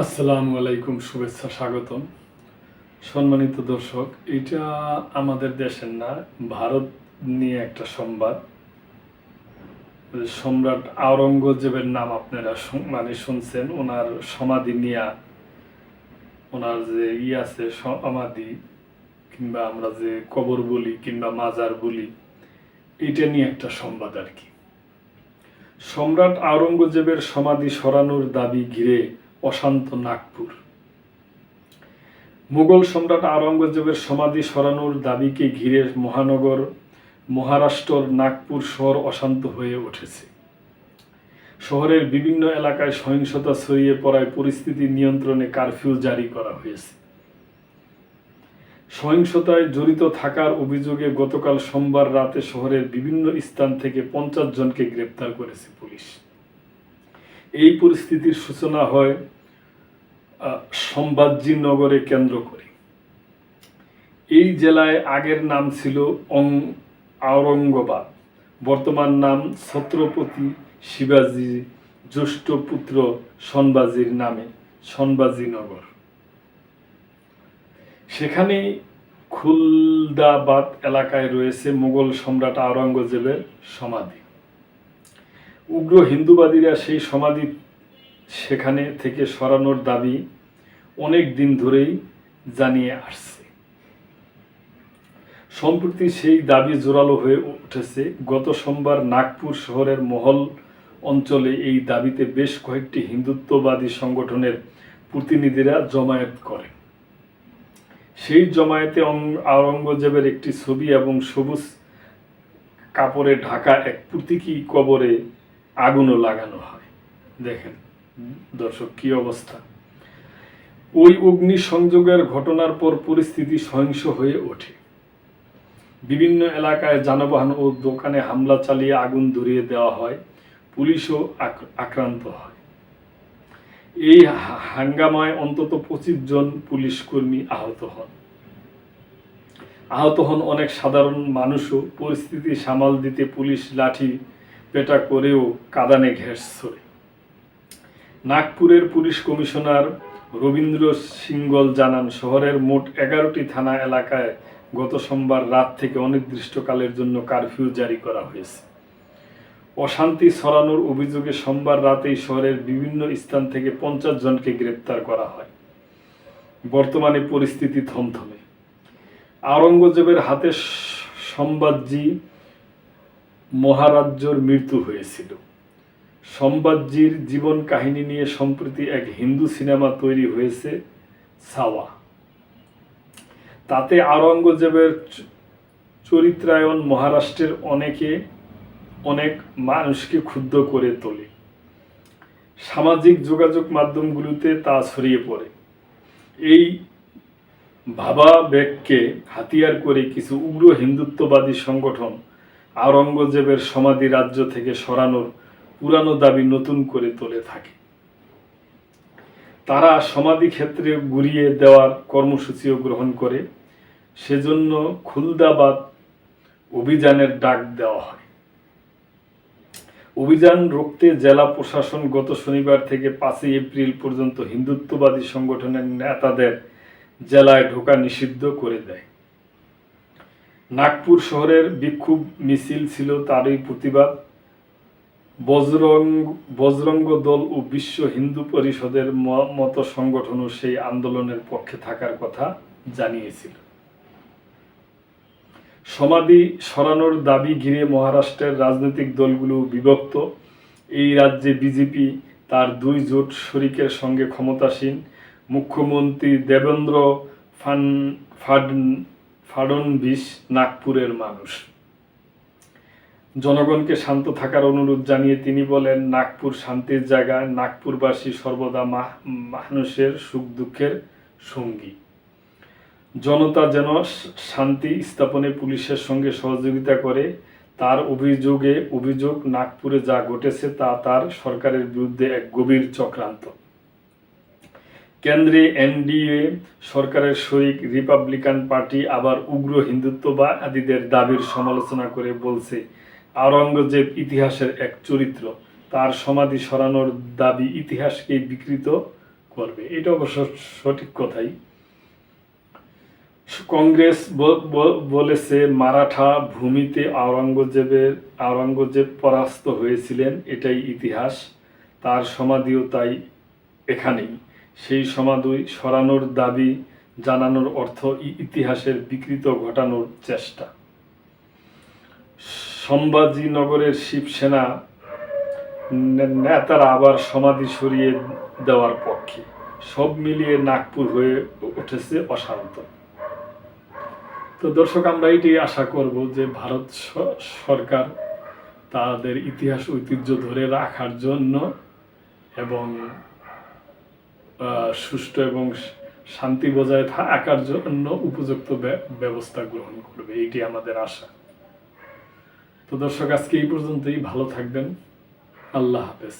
আসসালামু আলাইকুম, শুভেচ্ছা, স্বাগতম। সম্মানিত দর্শক, এটা আমাদের দেশের না, ভারত নিয়ে একটা সংবাদ। সম্রাট আওরঙ্গজেবের নাম আপনারা শুনছেন। ওনার সমাধি নিয়ে, ওনার যে আছে সমাধি, কিংবা আমরা যে কবর বলি কিংবা মাজার বলি, এটা নিয়ে একটা সংবাদ আর কি। সম্রাট আওরঙ্গজেবের সমাধি সরানোর দাবি ঘিরে অশান্ত নাগপুর। মুঘল সম্রাট আওরঙ্গজেবের সমাধি সরানোর দাবিকে ঘিরে মহারাষ্ট্রর নাগপুর শহর অশান্ত হয়ে উঠেছে। শহরের বিভিন্ন এলাকায় সহিংসতা ছড়িয়ে পড়ায় পরিস্থিতি নিয়ন্ত্রণে কারফিউ জারি করা হয়েছে। সহিংসতায় জড়িত থাকার অভিযোগে গতকাল সোমবার রাতে শহরের বিভিন্ন স্থান থেকে 50 জনকে গ্রেপ্তার করেছে পুলিশ। এই পরিস্থিতির সূচনা হয় সম্ভাজি নগরে কেন্দ্র করে। এই জেলায় আগের নাম ছিল আওরঙ্গাবাদ, বর্তমান নাম ছত্রপতি শিবাজী জ্যেষ্ঠ পুত্র সম্ভাজির নামে সম্ভাজিনগর। সেখানে খুলদাবাদ এলাকায় রয়েছে মুঘল সম্রাট আওরঙ্গজেবের সমাধি। উগ্র হিন্দুবাদীরা সেই সমাধি সেখানে থেকে সরানোর দাবি অনেক দিন ধরেই জানিয়ে আসছে। সম্প্রতি সেই দাবি জোরালো হয়ে উঠেছে। গত সোমবার নাগপুর শহরের মহল অঞ্চলে এই দাবিতে বেশ কয়েকটি হিন্দুত্ববাদী সংগঠনের প্রতিনিধিরা জমায়েত করেন। সেই জমায়েতে আওরঙ্গজেবের একটি ছবি এবং সবুজ কাপড়ে ঢাকা এক প্রতীকী কবরে আগুনও লাগানো হয়। দেখেন দর্শক, কি অবস্থা! ওই অগ্নি সংযোগের ঘটনার পর পরিস্থিতি সহিংস হয়ে ওঠে। বিভিন্ন এলাকায় যানবাহন ও দোকানে হামলা চালিয়ে আগুন ধরিয়ে দেওয়া হয়। পুলিশও আক্রান্ত হয়। এই হাঙ্গামায় অন্তত 25 জন পুলিশ কর্মী আহত হন অনেক সাধারণ মানুষও। পরিস্থিতি সামাল দিতে পুলিশ লাঠি পেটা করেও কাঁদানে ঘেঁষ ছোড়ে। নাগপুরের পুলিশ কমিশনার রবীন্দ্র সিংগল জানান, শহরের মোট 11টি থানা এলাকায় গত সোমবার রাত থেকে অনির্দিষ্টকালের জন্য কারফিউ জারি করা হয়েছে। অশান্তি ছড়ানোর অভিযোগে সোমবার রাতেই শহরের বিভিন্ন স্থান থেকে 50 জনকে গ্রেপ্তার করা হয়। বর্তমানে পরিস্থিতি থমথমে। আওরঙ্গজেবের হাতে সম্ভাজি মহারাজ্যর মৃত্যু হয়েছিল। সম্ভাজির জীবন কাহিনী নিয়ে সম্প্রতি এক হিন্দু সিনেমা তৈরি হয়েছে, ছাওয়া। তাতে আওরঙ্গজেবের চরিত্রায়ন মহারাষ্ট্রের অনেক মানুষকে ক্ষুব্ধ করে তোলে। সামাজিক যোগাযোগ মাধ্যমগুলোতে তা ছড়িয়ে পড়ে। এই ভাবাবেগকে হাতিয়ার করে কিছু উগ্র হিন্দুত্ববাদী সংগঠন আওরঙ্গজেবের সমাধি রাজ্য থেকে সরানোর পুরানো দাবি নতুন করে তোলে থাকে। তারা সমাধি ক্ষেত্রে গুড়িয়ে দেওয়ার কর্মসূচিও গ্রহণ করে। সেজন্য খুলদাবাদ অভিযানের ডাক দেওয়া হয়। অভিযান রুখতে জেলা প্রশাসন গত শনিবার থেকে 5 এপ্রিল পর্যন্ত হিন্দুত্ববাদী সংগঠনের নেতাদের জেলায় ঢোকা নিষিদ্ধ করে দেয়। নাগপুর শহরের বিক্ষোভ মিছিল ছিল তারই প্রতিবাদ। বজরঙ্গ দল ও বিশ্ব হিন্দু পরিষদের মতো সংগঠনও সেই আন্দোলনের পক্ষে থাকার কথা জানিয়েছিল। সমাধি সরানোর দাবি ঘিরে মহারাষ্ট্রের রাজনৈতিক দলগুলো বিভক্ত। এই রাজ্যে বিজেপি তার 2 জোট শরিকের সঙ্গে ক্ষমতাসীন। মুখ্যমন্ত্রী দেবেন্দ্র ফাডনবিস নাগপুরের মানুষ জনগণকে শান্ত থাকার অনুরোধ জানিয়ে তিনি বলেন, নাগপুর শান্তির জায়গা। নাগপুরবাসী সর্বদা মানুষের সুখ দুঃখের সঙ্গী। জনতা যেন শান্তি স্থাপনে পুলিশের সঙ্গে সহযোগিতা করে। তার অভিযোগ নাগপুরে যা ঘটেছে তা তার সরকারের বিরুদ্ধে এক গভীর চক্রান্ত। কেন্দ্রে এনডিএ সরকারের শরিক রিপাবলিকান পার্টি আবার উগ্র হিন্দুত্ববাদীদের দাবির সমালোচনা করে বলছে, আওরঙ্গজেব ইতিহাসের এক চরিত্র। তার সমাধি সরানোর দাবি ইতিহাসকে বিকৃত করবে। এটা অবশ্য সঠিক কথাই। কংগ্রেস বলেছে মারাঠা ভূমিতে আওরঙ্গজেব পরাস্ত হয়েছিলেন, এটাই ইতিহাস। তার সমাধিও তাই এখানেই। সেই সমাধি সরানোর দাবি জানানোর অর্থ ইতিহাসের বিকৃত ঘটানোর চেষ্টা। সম্ভাজিনগরের শিবসেনা নেতারা আবার সমাধি সরিয়ে দেওয়ার পক্ষে। সব মিলিয়ে নাগপুর হয়ে উঠেছে অশান্ত। তো দর্শক, আমরা এটি আশা করব যে ভারত সরকার তাদের ইতিহাস ঐতিহ্য ধরে রাখার জন্য এবং সুষ্ঠু এবং শান্তি বজায় থাকার জন্য উপযুক্ত ব্যবস্থা গ্রহণ করবে, এটি আমাদের আশা। তো দর্শক, আজকে এই পর্যন্তই। ভালো থাকবেন। আল্লাহ হাফেজ।